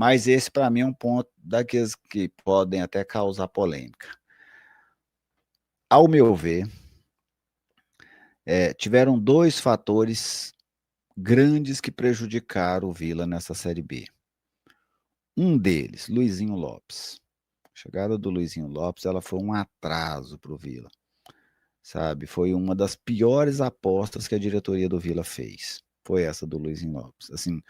Mas esse, para mim, é um ponto daqueles que podem até causar polêmica. Ao meu ver, tiveram dois fatores grandes que prejudicaram o Vila nessa Série B. Um deles, Luizinho Lopes. A chegada do Luizinho Lopes, ela foi um atraso para o Vila, sabe? Foi uma das piores apostas que a diretoria do Vila fez. Foi essa do Luizinho Lopes. Assim,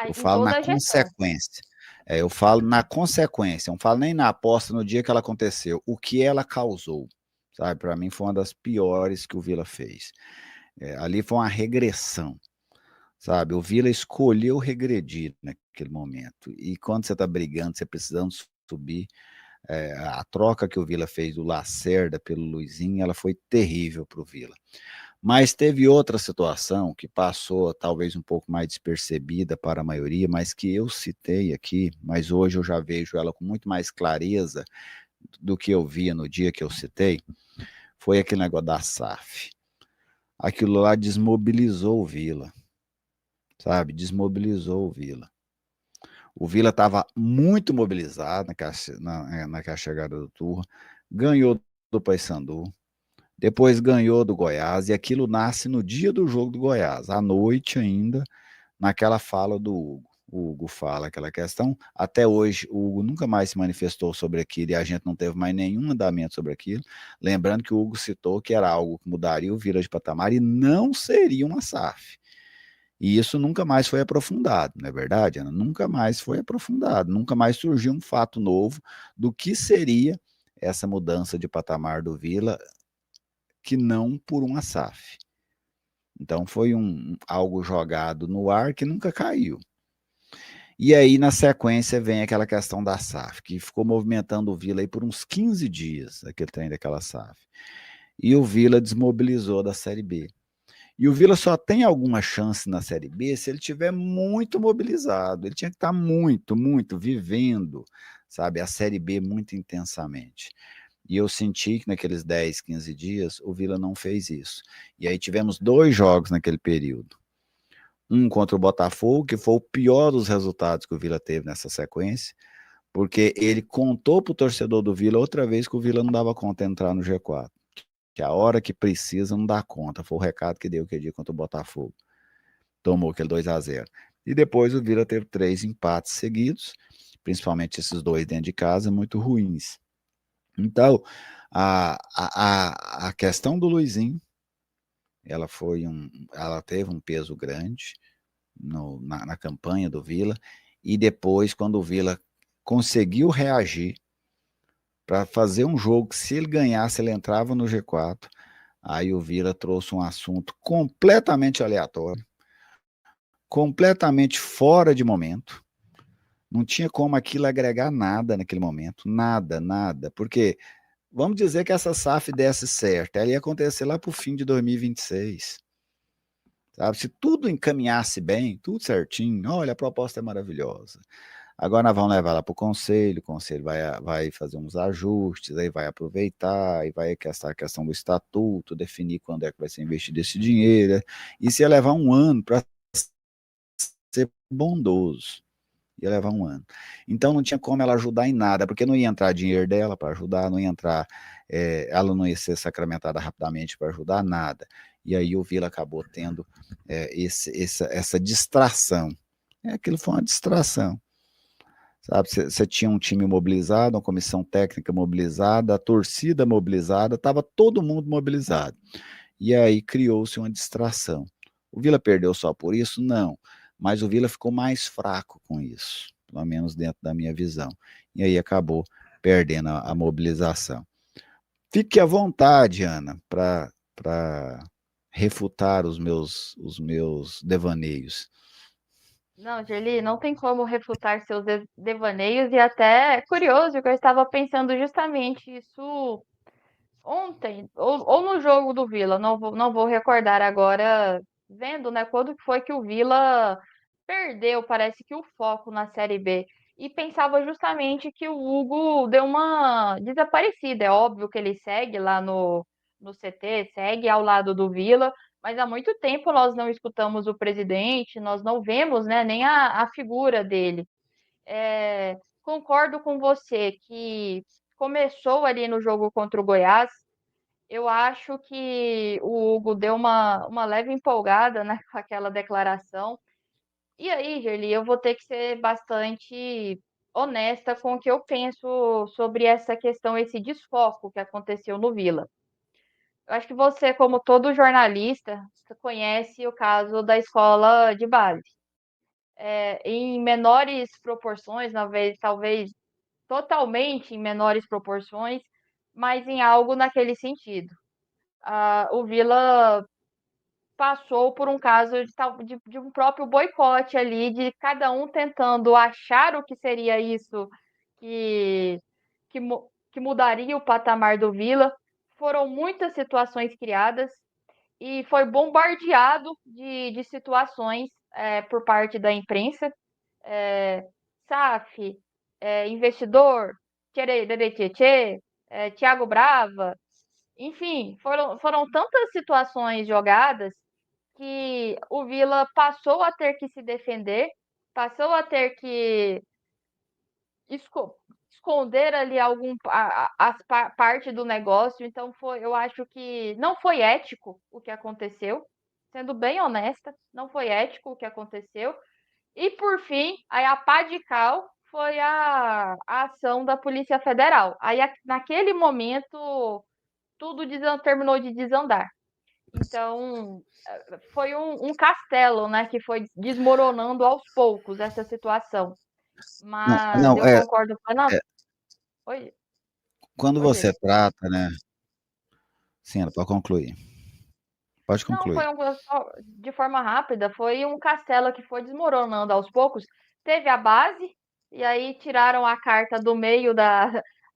eu Em falo na toda a gestão. consequência. Eu falo na consequência. Eu não falo nem na aposta no dia que ela aconteceu. O que ela causou, sabe? Para mim foi uma das piores que o Vila fez. Ali foi uma regressão, sabe? O Vila escolheu regredir naquele momento. E quando você está brigando, você precisando subir, a troca que o Vila fez do Lacerda pelo Luizinho, ela foi terrível para o Vila. Mas teve outra situação que passou talvez um pouco mais despercebida para a maioria, mas que eu citei aqui, mas hoje eu já vejo ela com muito mais clareza do que eu via no dia que eu citei, foi aquele negócio da SAF. Aquilo lá desmobilizou o Vila, sabe? Desmobilizou o Vila. O Vila estava muito mobilizado naquela chegada do Turra, ganhou do Paysandu, depois ganhou do Goiás, e aquilo nasce no dia do jogo do Goiás, à noite ainda, naquela fala do Hugo. O Hugo fala aquela questão. Até hoje, o Hugo nunca mais se manifestou sobre aquilo e a gente não teve mais nenhum andamento sobre aquilo. Lembrando que o Hugo citou que era algo que mudaria o Vila de patamar e não seria uma SAF. E isso nunca mais foi aprofundado, não é verdade, Ana? Nunca mais foi aprofundado, nunca mais surgiu um fato novo do que seria essa mudança de patamar do Vila, que não por uma SAF. Então foi algo jogado no ar que nunca caiu. E aí, na sequência, vem aquela questão da SAF, que ficou movimentando o Vila aí por uns 15 dias, aquele trem daquela SAF. E o Vila desmobilizou da Série B. E o Vila só tem alguma chance na Série B se ele tiver muito mobilizado. Ele tinha que estar muito, muito vivendo, sabe, a Série B muito intensamente. E eu senti que naqueles 10, 15 dias o Vila não fez isso. E aí tivemos dois jogos naquele período. Um contra o Botafogo, que foi o pior dos resultados que o Vila teve nessa sequência, porque ele contou para o torcedor do Vila outra vez que o Vila não dava conta de entrar no G4, que a hora que precisa não dá conta. Foi o recado que deu aquele dia contra o Botafogo. Tomou aquele 2-0. E depois o Vila teve 3 empates seguidos, principalmente esses dois dentro de casa, muito ruins. Então, a questão do Luizinho, ela teve um peso grande na campanha do Vila, e depois, quando o Vila conseguiu reagir para fazer um jogo que, se ele ganhasse, ele entrava no G4, aí o Vila trouxe um assunto completamente aleatório, completamente fora de momento. Não tinha como aquilo agregar nada naquele momento, nada, nada, porque vamos dizer que essa SAF desse certo, ela ia acontecer lá para o fim de 2026. Sabe? Se tudo encaminhasse bem, tudo certinho, olha, a proposta é maravilhosa. Agora nós vamos levar ela para o conselho vai fazer uns ajustes, aí vai aproveitar, e vai essa questão do estatuto, definir quando é que vai ser investido esse dinheiro. Isso ia levar um ano para ser bondoso. Ia levar um ano. Então não tinha como ela ajudar em nada, porque não ia entrar dinheiro dela para ajudar, não ia entrar, ela não ia ser sacramentada rapidamente para ajudar, nada. E aí o Vila acabou tendo essa distração. Aquilo foi uma distração. Sabe, você tinha um time mobilizado, uma comissão técnica mobilizada, a torcida mobilizada, estava todo mundo mobilizado. E aí criou-se uma distração. O Vila perdeu só por isso? Não. Mas o Vila ficou mais fraco com isso, pelo menos dentro da minha visão. E aí acabou perdendo a mobilização. Fique à vontade, Ana, para refutar os meus devaneios. Não, Gerli, não tem como refutar seus devaneios e até é curioso que eu estava pensando justamente isso ontem, ou no jogo do Vila, não vou recordar agora, vendo, né, quando que foi que o Vila perdeu, parece que o foco na Série B. E pensava justamente que o Hugo deu uma desaparecida. É óbvio que ele segue lá no CT, segue ao lado do Vila, mas há muito tempo nós não escutamos o presidente, nós não vemos, né, nem a figura dele. Concordo com você que começou ali no jogo contra o Goiás. Eu acho que o Hugo deu uma leve empolgada, né, com aquela declaração. E aí, Gerli, eu vou ter que ser bastante honesta com o que eu penso sobre essa questão, esse desfoco que aconteceu no Vila. Eu acho que você, como todo jornalista, você conhece o caso da escola de base. Em menores proporções, talvez totalmente em menores proporções, mas em algo naquele sentido. O Vila passou por um caso de um próprio boicote ali, de cada um tentando achar o que seria isso que, que mudaria o patamar do Vila. Foram muitas situações criadas e foi bombardeado de situações por parte da imprensa, SAF, investidor, Tchê, Thiago Brava, enfim, foram tantas situações jogadas que o Vila passou a ter que se defender, passou a ter que esconder ali parte do negócio. Então eu acho que não foi ético o que aconteceu, sendo bem honesta, não foi ético o que aconteceu. E por fim, aí a pá de cal foi a ação da Polícia Federal. Aí naquele momento tudo terminou de desandar. Então, foi um castelo, né, que foi desmoronando aos poucos essa situação. Não, Mas não, eu concordo plenamente. é, Oi, quando oi, você Geli. trata, né? Sim, ela pode concluir. Pode Não, concluir. de forma rápida, foi um castelo que foi desmoronando aos poucos. Teve a base, e aí tiraram a carta do meio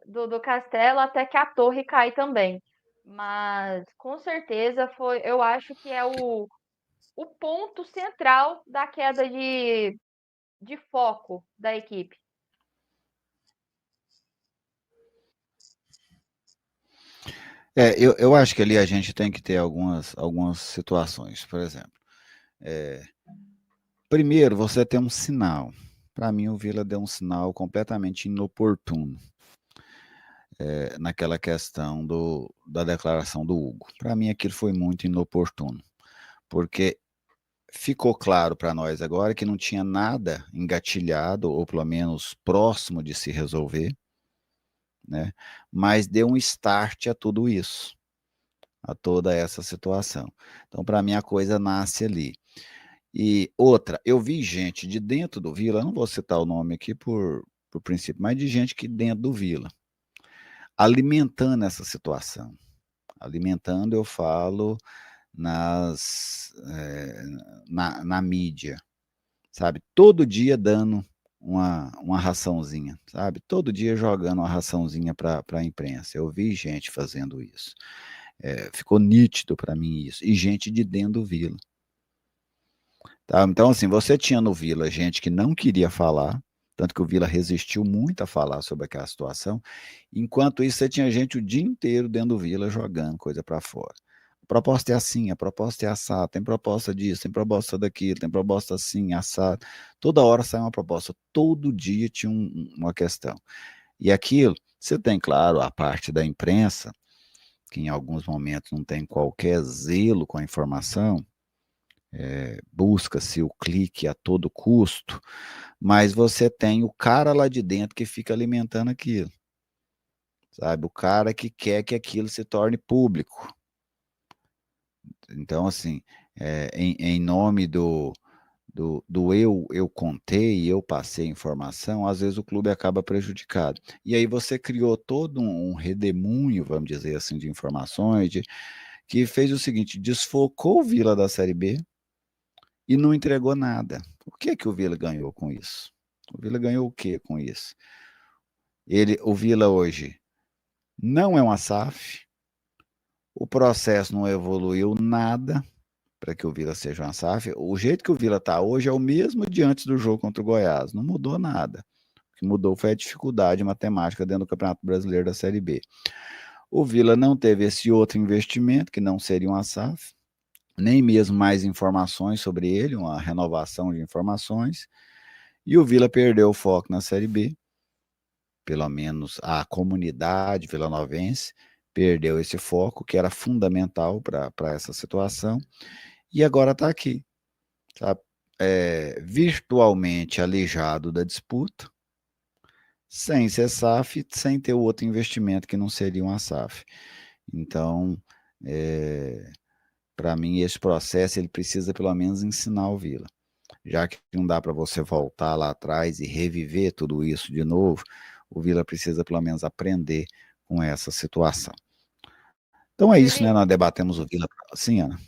do castelo até que a torre cai também. Mas com certeza eu acho que é o ponto central da queda de foco da equipe. Eu acho que ali a gente tem que ter algumas situações, por exemplo. É, primeiro, você tem um sinal. Para mim, o Vila deu um sinal completamente inoportuno naquela questão da declaração do Hugo. Para mim, aquilo foi muito inoportuno, porque ficou claro para nós agora que não tinha nada engatilhado, ou pelo menos próximo de se resolver, né? Mas deu um start a tudo isso, a toda essa situação. Então, para mim, a coisa nasce ali. E outra, eu vi gente de dentro do Vila, eu não vou citar o nome aqui por princípio, mas de gente que dentro do Vila, alimentando essa situação. Alimentando, eu falo, na mídia, sabe? Todo dia dando uma raçãozinha, sabe? Todo dia jogando uma raçãozinha para a imprensa. Eu vi gente fazendo isso. Ficou nítido para mim isso. E gente de dentro do Vila. Tá? Então, assim, você tinha no Vila gente que não queria falar, tanto que o Vila resistiu muito a falar sobre aquela situação. Enquanto isso, você tinha gente o dia inteiro dentro do Vila jogando coisa para fora. A proposta é assim, a proposta é assada, tem proposta disso, tem proposta daquilo, tem proposta assim, assado. Toda hora sai uma proposta, todo dia tinha uma questão. E aquilo, você tem, claro, a parte da imprensa, que em alguns momentos não tem qualquer zelo com a informação, busca-se o clique a todo custo, mas você tem o cara lá de dentro que fica alimentando aquilo, sabe? O cara que quer que aquilo se torne público. Então, assim, em nome do eu contei, eu passei informação, às vezes o clube acaba prejudicado. E aí você criou todo um redemoinho, vamos dizer assim, de informações, que fez o seguinte, desfocou o Vila da Série B e não entregou nada. O que é que o Vila ganhou com isso? O Vila ganhou o que com isso? O Vila hoje não é uma SAF, o processo não evoluiu nada para que o Vila seja uma SAF. O jeito que o Vila está hoje é o mesmo de antes do jogo contra o Goiás, não mudou nada. O que mudou foi a dificuldade matemática dentro do Campeonato Brasileiro da Série B. O Vila não teve esse outro investimento, que não seria uma SAF, nem mesmo mais informações sobre ele, uma renovação de informações, E o Vila perdeu o foco na Série B, pelo menos a comunidade vilanovense perdeu esse foco, que era fundamental para essa situação, e agora está aqui, tá? Virtualmente alijado da disputa, sem ser SAF, sem ter outro investimento que não seria uma SAF. Então, para mim, esse processo ele precisa pelo menos ensinar o Vila. Já que não dá para você voltar lá atrás e reviver tudo isso de novo, o Vila precisa pelo menos aprender com essa situação. Então é isso, né? Ele, Nós debatemos o Vila assim, Ana.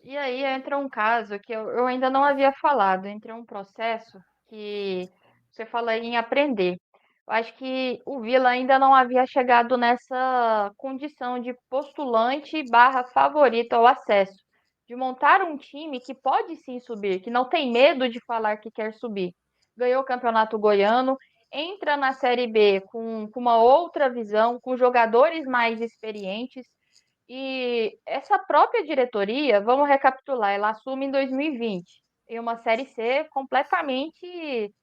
e aí entra um caso que eu ainda não havia falado, entra um processo que você fala em aprender. Eu acho que o Vila ainda não havia chegado nessa condição de postulante barra favorito ao acesso, de montar um time que pode sim subir, que não tem medo de falar que quer subir. Ganhou o Campeonato Goiano, entra na Série B com uma outra visão, com jogadores mais experientes, e essa própria diretoria, vamos recapitular, ela assume em 2020, em uma Série C completamente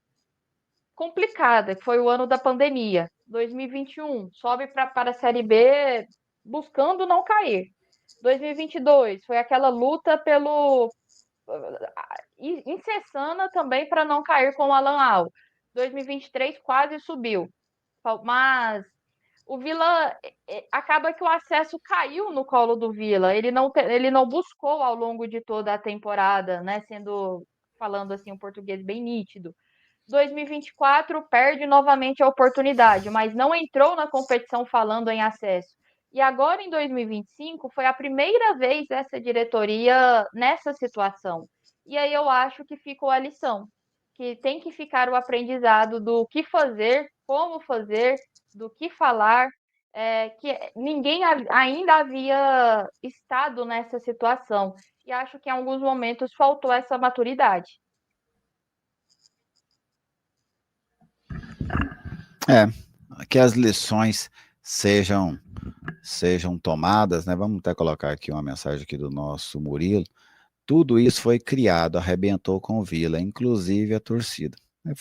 complicada, que foi o ano da pandemia. 2021, sobe para a Série B buscando não cair. 2022, foi aquela luta pelo incessante também para não cair com o Alan Al. 2023 quase subiu, mas o Vila acaba que o acesso caiu no colo do Vila. Ele não buscou ao longo de toda a temporada, né? Falando assim um português bem nítido. 2024 perde novamente a oportunidade, mas não entrou na competição falando em acesso. E agora em 2025 foi a primeira vez essa diretoria nessa situação. E aí eu acho que ficou a lição, que tem que ficar o aprendizado do que fazer, como fazer, do que falar, que ninguém ainda havia estado nessa situação. E acho que em alguns momentos faltou essa maturidade. Que as lições sejam tomadas, né? Vamos até colocar aqui uma mensagem aqui do nosso Murilo. Tudo isso foi criado, arrebentou com o Vila, inclusive a torcida.